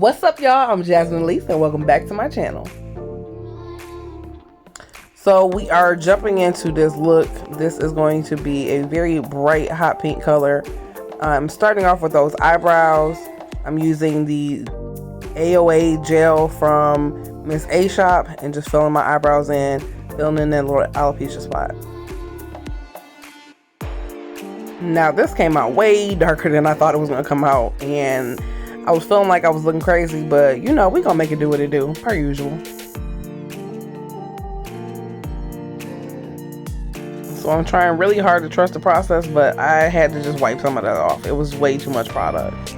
What's up, y'all? I'm Jasmine Elise and welcome back to my channel. So we are jumping into this look. This is going to be a very bright hot pink color. I'm starting off with those eyebrows. I'm using the AOA gel from Miss A Shop and just filling my eyebrows in, filling in that little alopecia spot. Now this came out way darker than I thought it was going to come out, and I was feeling like I was looking crazy, but you know, we gonna make it do what it do, per usual. So I'm trying really hard to trust the process, but I had to just wipe some of that off. It was way too much product.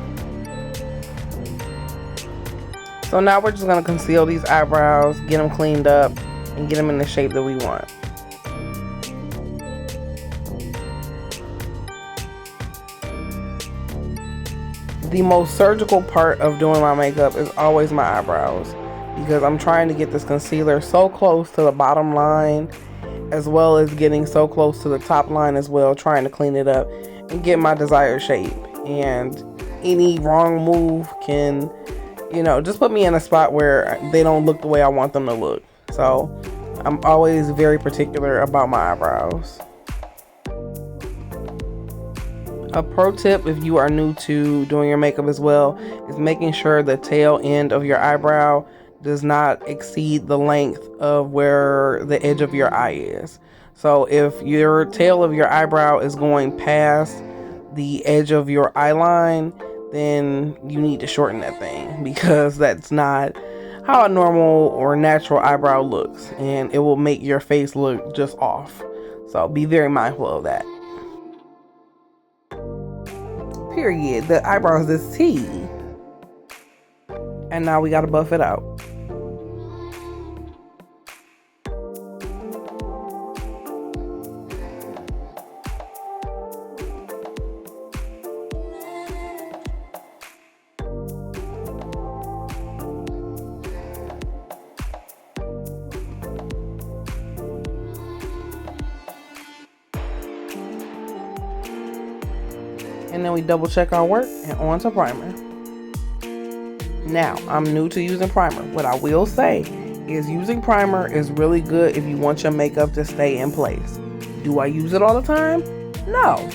So now we're just gonna conceal these eyebrows, get them cleaned up, and get them in the shape that we want. The most surgical part of doing my makeup is always my eyebrows, because I'm trying to get this concealer so close to the bottom line as well as getting so close to the top line as well, trying to clean it up and get my desired shape. And any wrong move can, you know, just put me in a spot where they don't look the way I want them to look. So I'm always very particular about my eyebrows. A pro tip if you are new to doing your makeup as well is making sure the tail end of your eyebrow does not exceed the length of where the edge of your eye is. So if your tail of your eyebrow is going past the edge of your eye line, then you need to shorten that thing, because that's not how a normal or natural eyebrow looks, and it will make your face look just off. So be very mindful of that. Period. The eyebrows is tea. And now we gotta buff it out. And then we double check our work and on to primer. Now, I'm new to using primer. What I will say is using primer is really good if you want your makeup to stay in place. Do I use it all the time? No.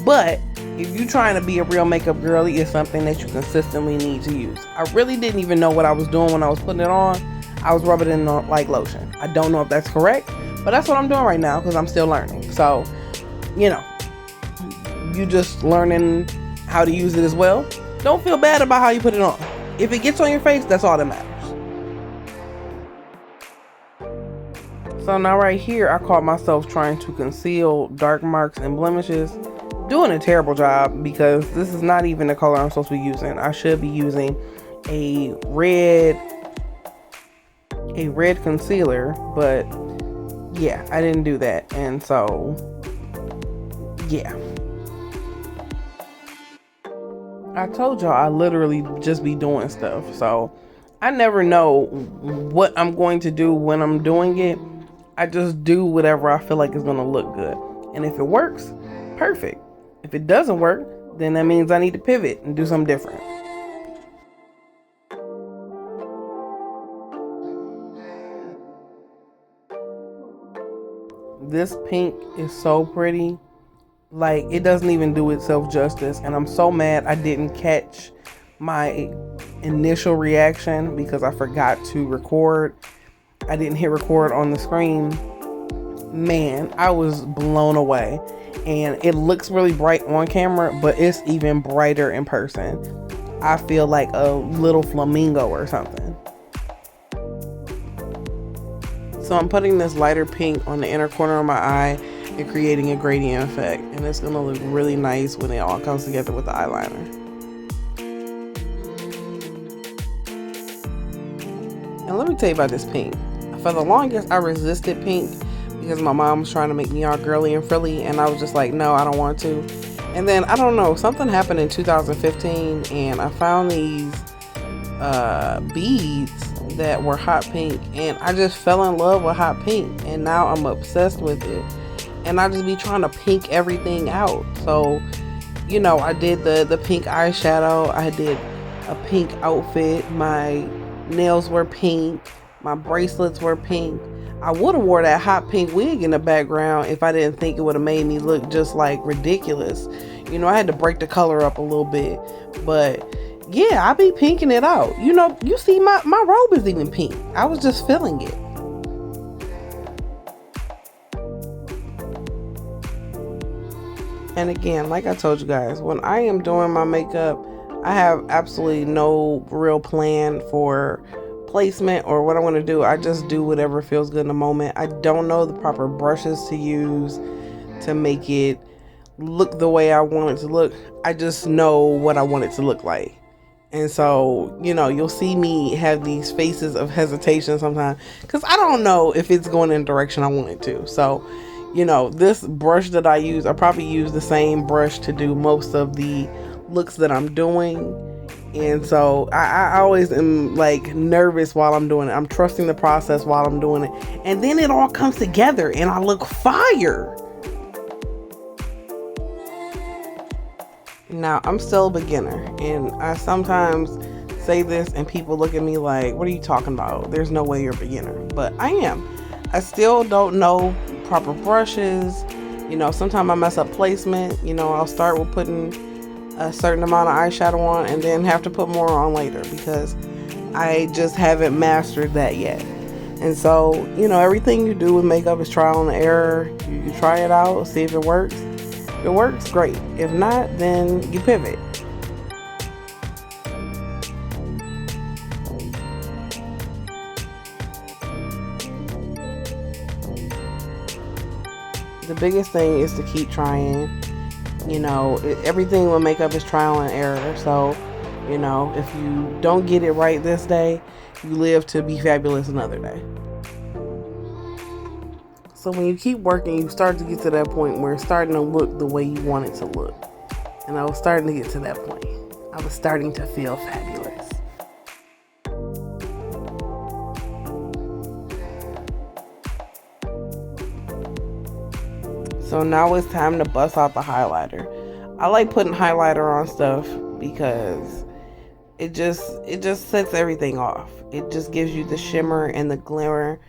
But if you're trying to be a real makeup girly, it's something that you consistently need to use. I really didn't even know what I was doing when I was putting it on. I was rubbing it in like lotion. I don't know if that's correct, but that's what I'm doing right now because I'm still learning. So, you know, you just learning how to use it as well. Don't feel bad about how you put it on. If it gets on your face, that's all that matters. So now right here, I caught myself trying to conceal dark marks and blemishes. Doing a terrible job, because this is not even the color I'm supposed to be using. I should be using a red concealer, but yeah, I didn't do that. And so, yeah. I told y'all I literally just be doing stuff, so I never know what I'm going to do when I'm doing it. I just do whatever I feel like is going to look good, and if it works, perfect. If it doesn't work, then that means I need to pivot and do something different. This pink is so pretty. Like, it doesn't even do itself justice, and I'm so mad I didn't catch my initial reaction because I forgot to record. I didn't hit record on the screen. Man, I was blown away, and it looks really bright on camera, but it's even brighter in person. I feel like a little flamingo or something. So I'm putting this lighter pink on the inner corner of my eye and creating a gradient effect, and it's gonna look really nice when it all comes together with the eyeliner. And let me tell you about this pink. For the longest, I resisted pink because my mom was trying to make me all girly and frilly, and I was just like, no, I don't want to. And then, I don't know, something happened in 2015, and I found these beads that were hot pink, and I just fell in love with hot pink, and now I'm obsessed with it. And I just be trying to pink everything out. So, you know, I did the pink eyeshadow. I did a pink outfit. My nails were pink. My bracelets were pink. I would have wore that hot pink wig in the background if I didn't think it would have made me look just like ridiculous. You know, I had to break the color up a little bit. But yeah, I be pinking it out. You know, you see my robe is even pink. I was just feeling it. And again, like I told you guys, when I am doing my makeup, I have absolutely no real plan for placement or what I want to do. I just do whatever feels good in the moment. I don't know the proper brushes to use to make it look the way I want it to look. I just know what I want it to look like. And so, you know, you'll see me have these faces of hesitation sometimes because I don't know if it's going in the direction I want it to. So, you know, this brush that I use, I probably use the same brush to do most of the looks that I'm doing. And so I always am like nervous while I'm doing it. I'm trusting the process while I'm doing it. And then it all comes together and I look fire. Now, I'm still a beginner, and I sometimes say this and people look at me like, what are you talking about? There's no way you're a beginner. But I am. I still don't know proper brushes. You know, sometimes I mess up placement. You know, I'll start with putting a certain amount of eyeshadow on and then have to put more on later because I just haven't mastered that yet. And so, you know, everything you do with makeup is trial and error. You try it out, see if it works. If it works, great. If not, then you pivot. The biggest thing is to keep trying. You know, everything with makeup is trial and error. So, you know, if you don't get it right this day, you live to be fabulous another day. So when you keep working, you start to get to that point where it's starting to look the way you want it to look. And I was starting to get to that point. I was starting to feel fabulous. So now it's time to bust out the highlighter. I like putting highlighter on stuff because it just sets everything off. It just gives you the shimmer and the glimmer.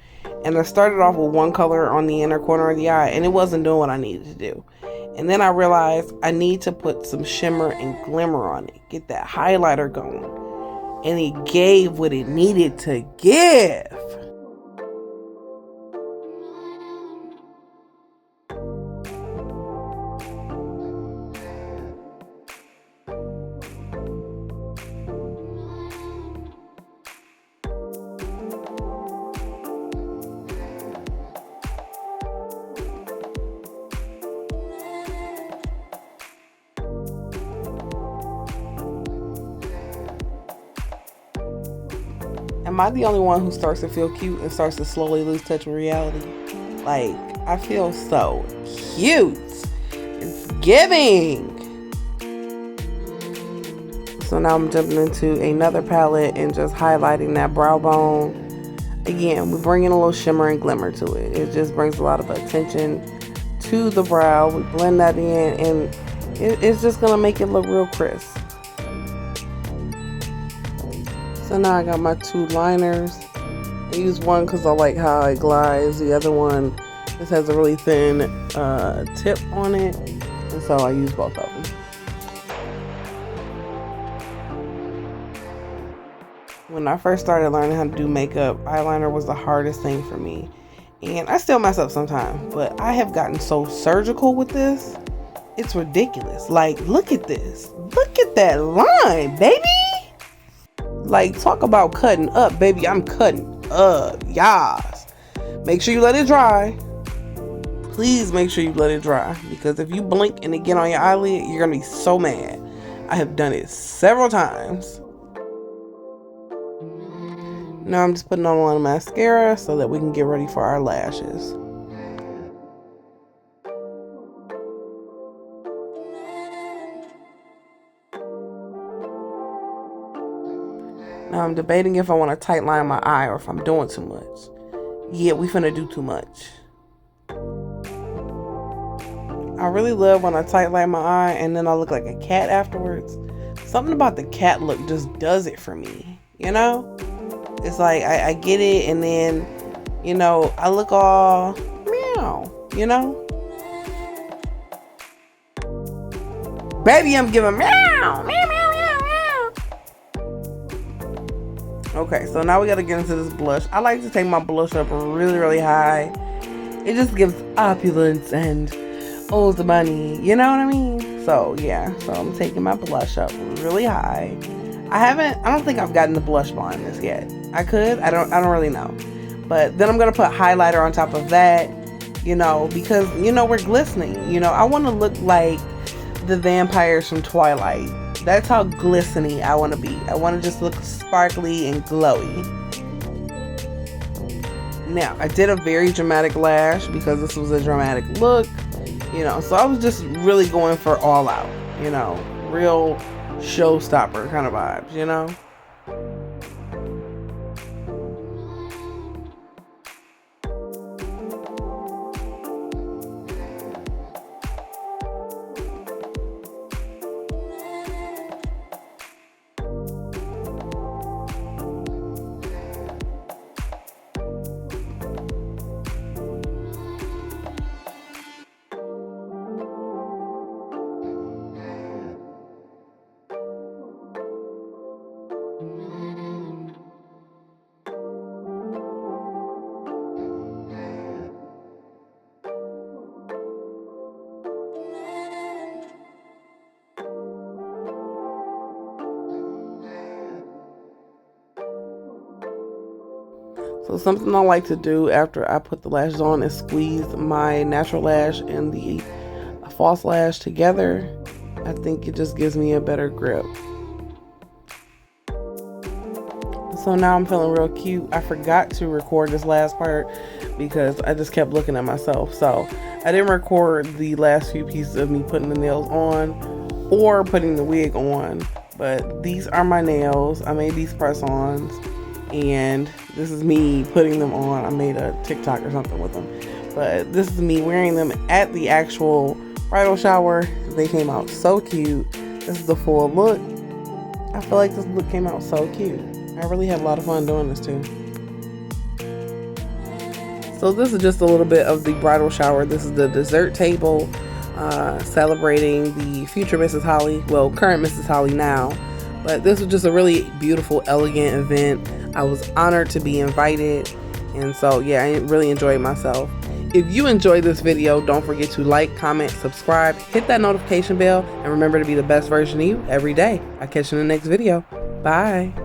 And I started off with one color on the inner corner of the eye, and it wasn't doing what I needed to do. And then I realized I need to put some shimmer and glimmer on it, get that highlighter going. And it gave what it needed to give. Am I the only one who starts to feel cute and starts to slowly lose touch with reality? Like, I feel so cute. It's giving. So now I'm jumping into another palette and just highlighting that brow bone. Again, we're bringing a little shimmer and glimmer to it. It just brings a lot of attention to the brow. We blend that in and it's just going to make it look real crisp. So now I got my two liners. I use one because I like how it glides. The other one just has a really thin tip on it. And so I use both of them. When I first started learning how to do makeup, eyeliner was the hardest thing for me. And I still mess up sometimes, but I have gotten so surgical with this. It's ridiculous. Like, look at this. Look at that line, baby. Like, talk about cutting up, baby. I'm cutting up, yas. Make sure you let it dry. Please make sure you let it dry. Because if you blink and it get on your eyelid, you're going to be so mad. I have done it several times. Now I'm just putting on a little mascara so that we can get ready for our lashes. Now I'm debating if I want to tight line my eye or if I'm doing too much. Yeah, we finna do too much. I really love when I tight line my eye and then I look like a cat afterwards. something about the cat look just does it for me, you know? It's like, I get it, and then, you know, I look all meow, you know? Baby, I'm giving meow, meow, meow, meow, meow. Okay, so now we gotta get into this blush. I like to take my blush up really, really high. It just gives opulence and old money, you know what I mean? So yeah, so I'm taking my blush up really high. I don't think I've gotten the blush blindness yet. I could, I don't really know. But then I'm gonna put highlighter on top of that, you know, because, you know, we're glistening. You know, I want to look like the vampires from Twilight. That's how glistening I want to be. I want to just look sparkly and glowy. Now, I did a very dramatic lash because this was a dramatic look, you know, so I was just really going for all out, you know, real showstopper kind of vibes, you know. So something I like to do after I put the lashes on is squeeze my natural lash and the false lash together. I think it just gives me a better grip. So now I'm feeling real cute. I forgot to record this last part because I just kept looking at myself. So I didn't record the last few pieces of me putting the nails on or putting the wig on. But these are my nails. I made these press-ons. And this is me putting them on. I made a TikTok or something with them. But this is me wearing them at the actual bridal shower. They came out so cute. This is the full look. I feel like this look came out so cute. I really had a lot of fun doing this too. So this is just a little bit of the bridal shower. This is the dessert table celebrating the future Mrs. Holly. Well, current Mrs. Holly now. But this was just a really beautiful, elegant event. I was honored to be invited. And so, yeah, I really enjoyed myself. If you enjoyed this video, don't forget to like, comment, subscribe, hit that notification bell, and remember to be the best version of you every day. I'll catch you in the next video. Bye.